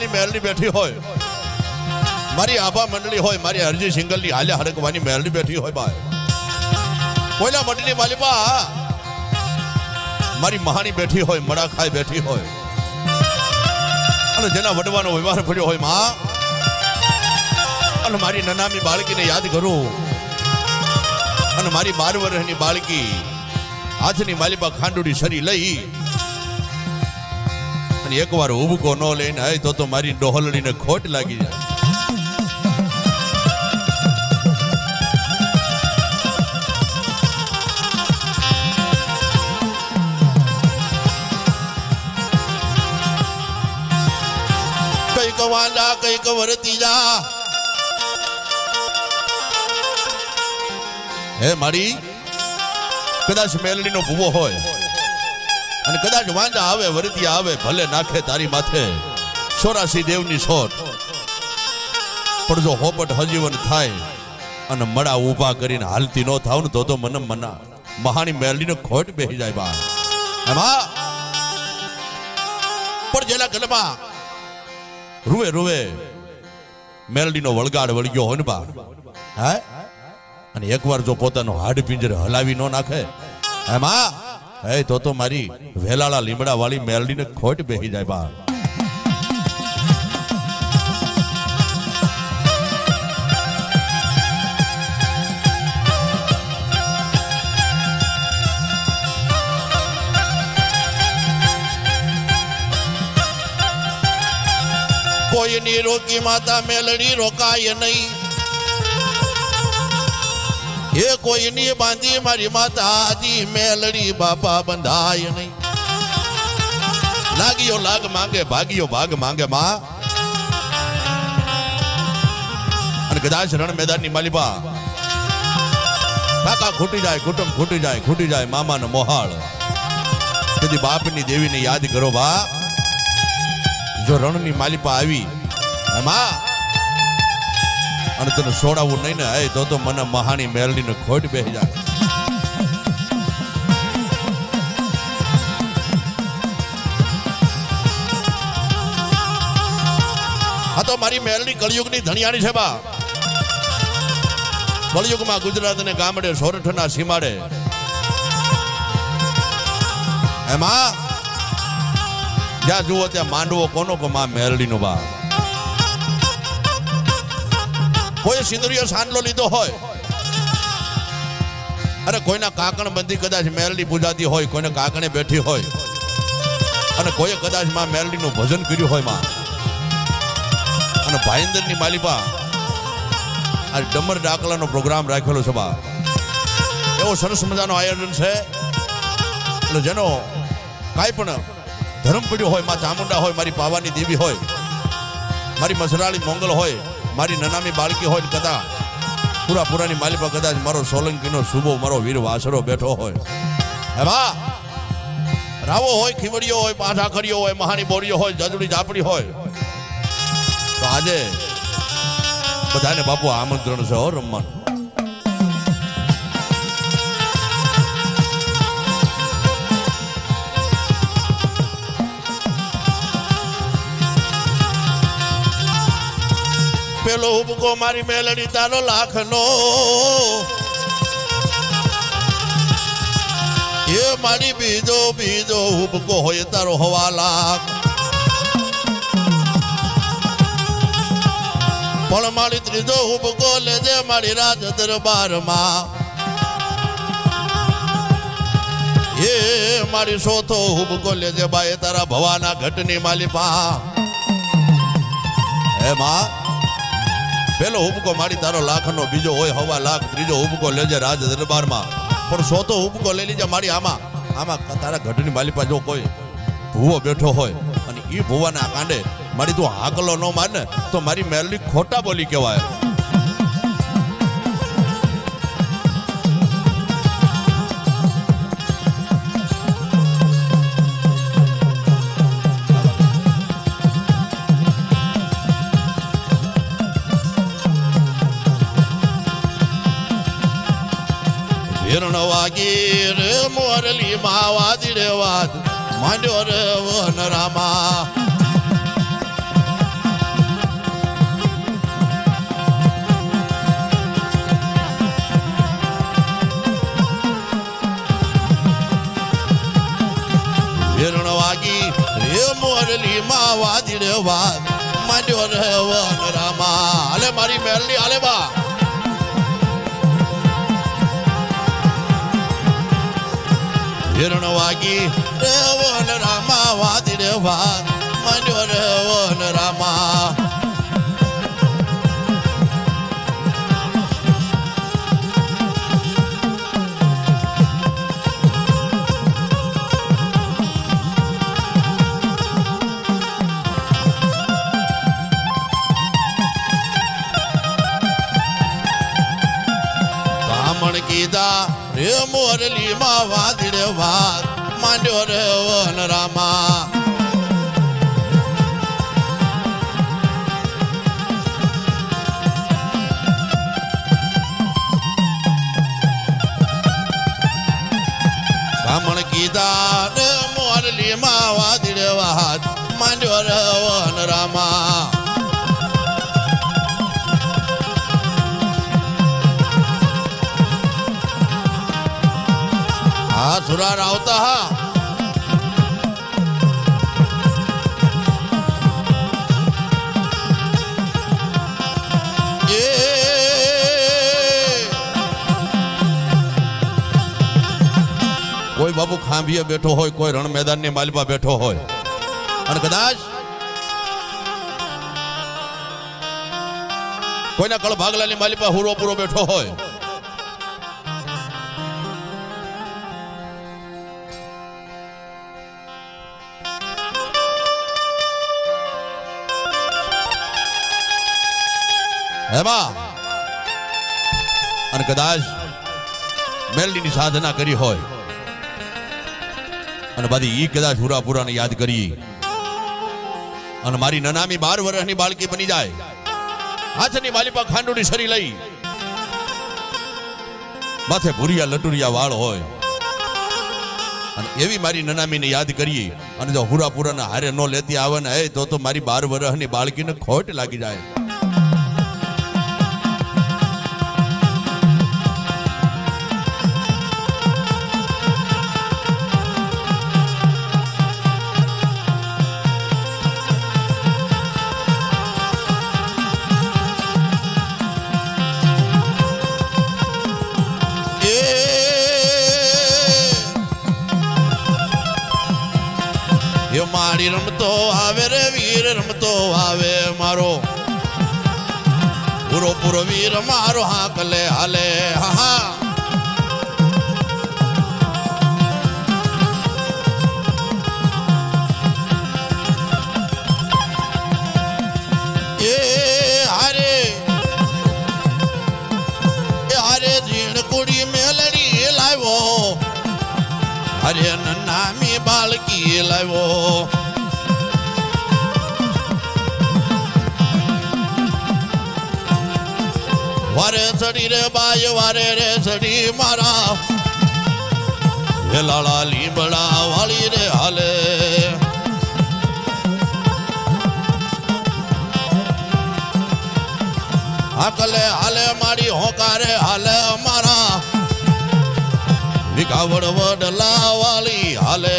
આગલી મેલડી બેઠી હોય, મારી આભા મંડળી હોય, મારી હરજી સિંગલની હાલે હરકવાની મેલડી બેઠી હોય ભાઈ, કોઈલા મંડળી માલિપા મારી મહાની બેઠી હોય, મડા ખાઈ બેઠી હોય, અને જેના વડવાનો વ્યવહાર પડ્યો હોય માં, અને મારી નનામી બાળકીને યાદ કરું, અને મારી 12 વર્ષની બાળકી હાથની માલિપા ખાંડુડી શરી લઈ અને એકવાર ઉભકો ન લઈને આય તો મારી ડોહલડીને ખોટ લાગી જાય. કઈક વાંડા કઈક વરતી જા હે મારી, કદાચ મેલડીનો ભૂવો હોય અને કદાચ વાંજા આવે વરતિયા આવે, ભલે નાખે તારી માથે 84 દેવની સોટ, પણ જો હોપટ હજીવન થાય અને મડા ઊભા કરીને હાલતી ન થાવ ને તો મને મના મહાની મેલડીને ખોટ બેસી જાય બા. એમાં પણ જેના ગલમાં રૂવે રૂવે મેલડીનો વળગાડ વળગ્યો હોય ને બા, હે, અને એકવાર જો પોતાનો હાડ પિંજર હલાવી ન નાખે એમાં હે તો મારી વેલાળા લીમડા વાળી મેલડીને ખોટ બેસી જાય બા. કોઈની રોકી માતા મેલડી રોકાય નહીં, એ કોઈની બાંધી મારી માતા આદિ મેલડી બાપા બંધાય નહીં. લાગ્યો લાગ માંગે, ભાગ્યો ભાગ માંગે માં, અને કદાચ રણ મેદાનની માલિપા કાકા ખૂટી જાય, કુટુંબ ખૂટી જાય, ખૂટી જાય મામાનો મોહાળ, તેથી બાપની દેવીને યાદ કરો બા. જો રણની માલિપા આવી એમાં અને તને છોડાવવું નહીં ને હે તો મને મહાની મેલડીને ખોટ બેસી જાય. આ તો મારી મેલડી કળિયુગની ધણિયાણી છે બા. કળિયુગમાં ગુજરાતને ગામડે સોરઠના સીમાડે એમાં જ્યાં જુઓ ત્યાં માંડવો કોનો કો માં મેલડીનો બા. કોઈ સિંદુરિયો સાંડલો લીધો હોય અને કોઈના કાકણ બંધી કદાચ મેલડી પૂજાતી હોય, કોઈને કાકણે બેઠી હોય, અને કોઈ કદાચ માં મેલડીનું ભજન કર્યું હોય માં, અને ભાઈંદરની માલિપા આ ડમર ડાકલાનો પ્રોગ્રામ રાખેલો છે બા. એવો સરસ મજાનો આયોજન છે, એટલે જેનો કાંઈ પણ ધર્મ પડ્યો હોય, માં ચામુંડા હોય, મારી પાવાની દેવી હોય, મારી મસરાળી મોંગલ હોય, મારી નનામી બાળકી હોય, કદા પુરાની માલિપા કદાચ મારો સોલંકીનો સુબો મારો વીર વાસરો બેઠો હોય, એમાં રાવો હોય, ખીવડીઓ હોય, પાઠા ખરીઓ હોય, મહાની બોરીઓ હોય, જજડી જાપડી હોય, તો આજે બધાને બાપુ આમંત્રણ છે હો રમવાનું. પેલો ઉબકો મારી મેલડી તારો લાખનો, એ મારી બીજો બીજો ઉબકો હોય તારો 1.25 લાખ, પણ મારી ત્રીજો ઉબકો લેજે મારી રાજ દરબારમાં, એ મારી ચોથો ઉબકો લેજે બાએ તારા ભવાના ઘટની માલિપા. એમાં પેલો હુબકો મારી તારો લાખનો, બીજો હોય 1.25 લાખ, ત્રીજો હુબકો લેજે રાજ દરબારમાં, પણ ચોથો હુબકો લઈ લીજે મારી આમાં તારા ઘટની માલિપા. જો કોઈ ભૂવો બેઠો હોય અને એ ભૂવાના કાંડે મારી તું હાકલો ન માને તો મારી મેલડી ખોટા બોલી કહેવાય. હિરણ વાગી રે મોરલી માં વાદી રે વાદ માંડ્યો રે વન રામા, વાદળે વાત માંડ્યો રે વન રામા હાલે મારી મેલડી હાલે બા હિરણ વાગી રે વન રામા વાદળે વાત માંડ્યો રે વન રામા કીધા રે મોરલી માં વાદળે વાત માંડ્યો રે વન રામા બ્રાહ્મણ કીધા રે મોરલી માં વાદળે વાત માંડ્યો રે વન રામા સુરાર આવતા હા કોઈ બાબુ ખાંભીએ બેઠો હોય કોઈ રણ મેદાન ની માલિપા બેઠો હોય અને કદાચ કોઈના કળ ભાગલાની માલિપા હુરો પૂરો બેઠો હોય એમાં અને કદાચ મેલડીની સાધના કરી હોય અને બધી ઈ કદાચ હુરાપુરાને યાદ કરી અને મારી નનામી 12 વર્ષની બાળકી બની જાય હાથની માલિપા ખાંડુની શરી લઈ માથે ભૂરિયા લટુરિયા વાળ હોય અને એવી મારી નનામીને યાદ કરીએ અને જો હુરાપુરાના હારે નો લેતી આવે ને તો મારી 12 વર્ષની બાળકીને ખોટ લાગી જાય મારી રમતો આવે રે વીર રમતો આવે મારો પૂરો પૂરો વીર મારો હાકલે હાલે હા એ હારે જીણ કુડી મેલડી લાવ્યો અરે નામી બાળકી લાવ્યો વારે ચડી રે બાય વારે રે ચડી મારા લાલા લીમડા વાળી રે હાલે હાકલે હાલે મારી હોકારે હાલે મારા વિકાવડ વડલા વાલી હાલે